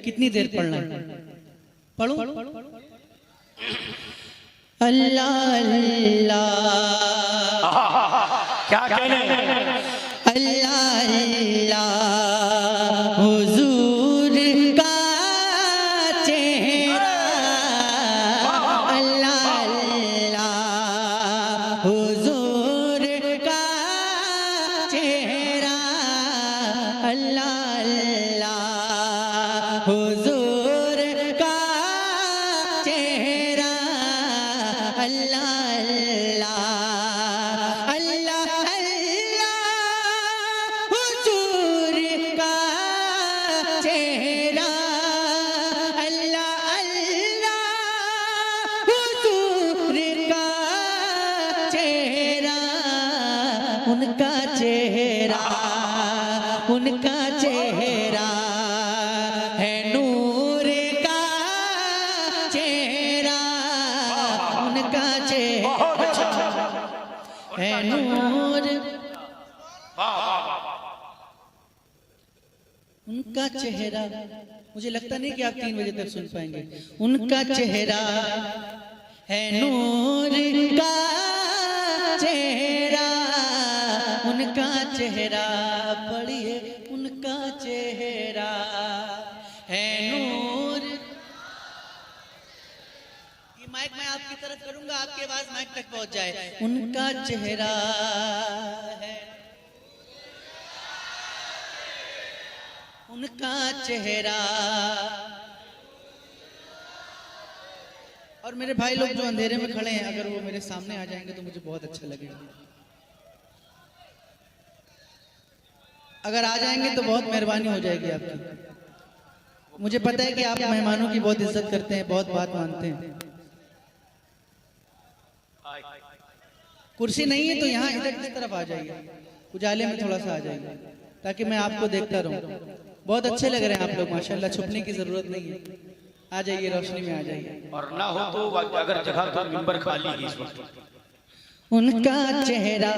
कितनी देर पढ़ना है? पढ़ो। अल्लाह अल्लाह, क्या कहने? अल्लाह अल्लाह, हुजूर का चेहरा, अल्लाह अल्लाह, हुजूर का चेहरा, अल्लाह अल्लाह, हुजूर का चेहरा, अल्लाह अल्लाह, अल्लाह अल्लाह, हुजूर का चेहरा, अल्लाह अल्लाह, हुजूर का चेहरा, उनका चेहरा, उनका चेहरा है नूर का चेहरा, उनका चेहरा है नूर, उनका चेहरा। मुझे लगता नहीं कि आप 3 बजे तक सुन पाएंगे। उनका चेहरा है नूर का चेहरा, उनका चेहरा, पढ़िए, उनका चेहरा है नूर। ये माइक मैं आपकी तरफ करूंगा, आपकी आवाज माइक तक पहुंच जाए। उनका चेहरा है, उनका चेहरा। और मेरे भाई लोग जो अंधेरे में खड़े हैं, अगर वो मेरे सामने आ जाएंगे तो मुझे बहुत अच्छा लगेगा। अगर आ जाएंगे तो बहुत मेहरबानी हो जाएगी आपकी। मुझे पता है कि आप मेहमानों की बहुत इज्जत करते हैं, बहुत बात मानते हैं। कुर्सी नहीं है तो यहाँ इधर इस तरफ आ जाइए, उजाले में थोड़ा सा आ जाइए, ताकि मैं आपको देखता रहूं। बहुत अच्छे लग रहे हैं आप लोग माशाल्लाह, छुपने की जरूरत नहीं है। आ जाइए, रोशनी में आ जाइए। और ना हो तो अगर जगह तो मिंबर खाली है इस वक्त। उनका चेहरा,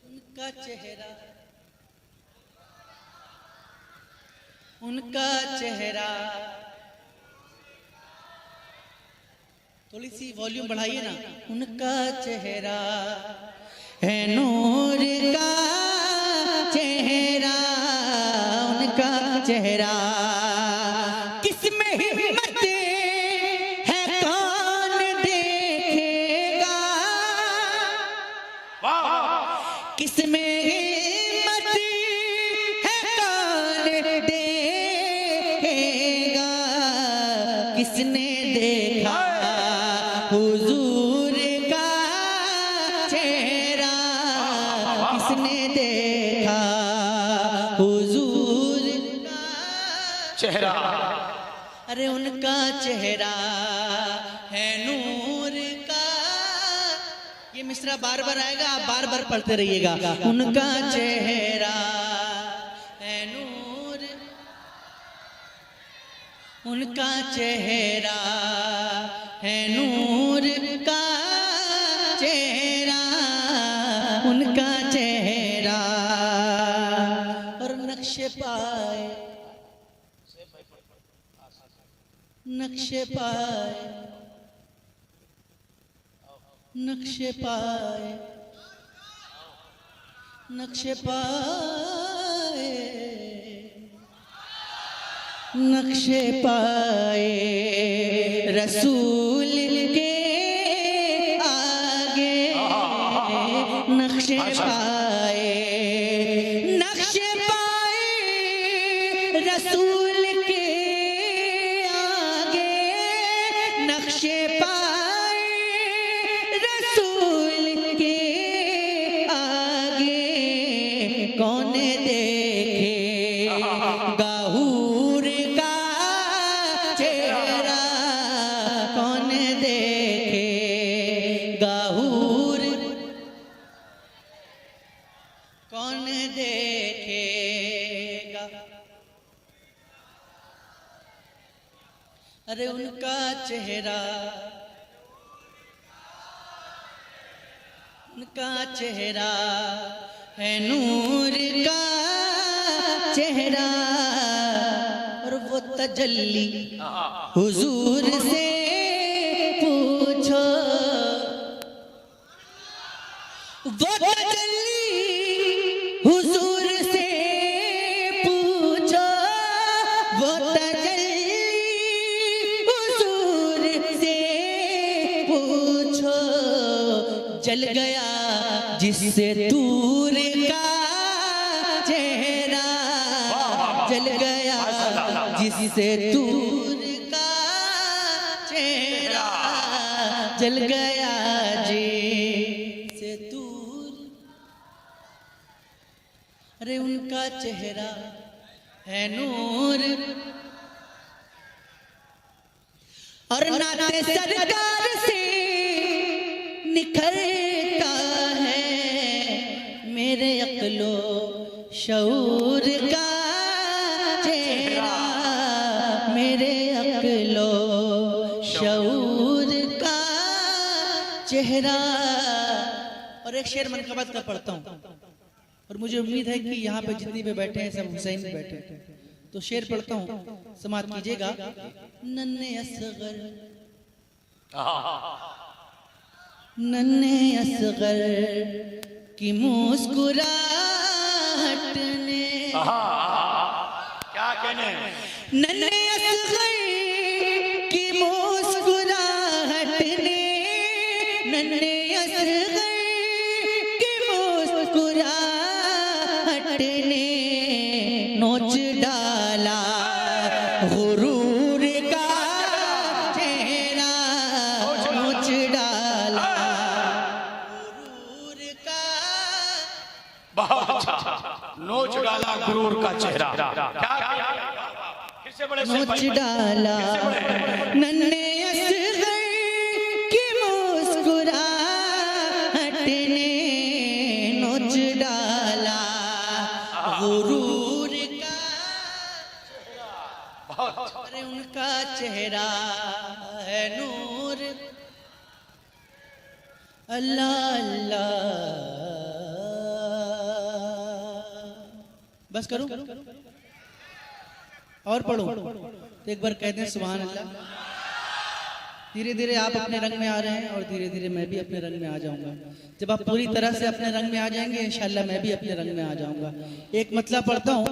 उनका चेहरा, उनका चेहरा। थोड़ी सी वॉल्यूम बढ़ाइए ना। उनका चेहरा है नूर का चेहरा, उनका चेहरा। किसमें हिम्मत है कौन देखेगा, किसमें हिम्मत है कौन देखेगा, किसने देखा हुजूर का चेहरा, किसने देखा हुजूर का चेहरा। अरे उनका चेहरा है नूर का। ये मिसरा बार बार आएगा, आप बार बार पढ़ते रहिएगा। उनका चेहरा है नूर, उनका चेहरा है नूर का चेहरा, उनका चेहरा। और नक्शे पाए, नक्शे पाए, नक्शे पाए, नक्शे पाए, नक्शे पाए रसूल के आगे, नक्शे पाए, नक्शे पाए रसूल के आगे, नक्शे पाए रसूल के आगे। कौन देखेगा हूर का चेहरा, कौन देखेगा हूर, कौन देखेगा। अरे उनका चेहरा, उनका चेहरा है नूर का चेहरा, वो तजल्ली हुजूर से पूछो, वो तजल्ली हुजूर से पूछो, वो तजल्ली हुजूर से पूछो। जल गया जिससे दूर का चेहरा, जल गया जिससे दूर का चेहरा, जल गया जिससे दूर। अरे उनका चेहरा है नूर, और नाते सरकार से निखरता है मेरे अक्लो शऊर का चेहरा, मेरे अक्लो शऊर का चेहरा। और एक शेर मनकबत का पढ़ता हूँ, और मुझे उम्मीद है कि यहाँ पे जितनी भी बैठे हैं सब हुसैन में बैठे हैं, तो शेर पढ़ता हूँ, समाप्त कीजिएगा। नन्हे असगर, नन्हे असगर की मुस्कुराहट ने, क्या कहने, नन्हे असगर की मुस्कुराहट ने, नन्हे असगर की मुस्कुराहट ने नोच डाला गुरूर का चेहरा, नोच डाला गुरूर का। बहुत अच्छा, नोच डाला गुरूर का चेहरा। फिर से बड़े नोच डाला नन्हे असगर की मुस्कुराहट ने, नोच डाला गुरूर का। अरे उनका चेहरा है नूर। अल्लाह अल्लाह, बस करूं और पढ़ो तो एक बार कहते हैं सुभान अल्लाह। धीरे धीरे आप अपने रंग में आ रहे हैं और धीरे धीरे मैं भी अपने रंग में आ जाऊंगा। जब आप पूरी तरह से अपने रंग में आ जाएंगे इंशाल्लाह मैं भी अपने रंग में आ जाऊंगा। एक मतलब पढ़ता हूँ,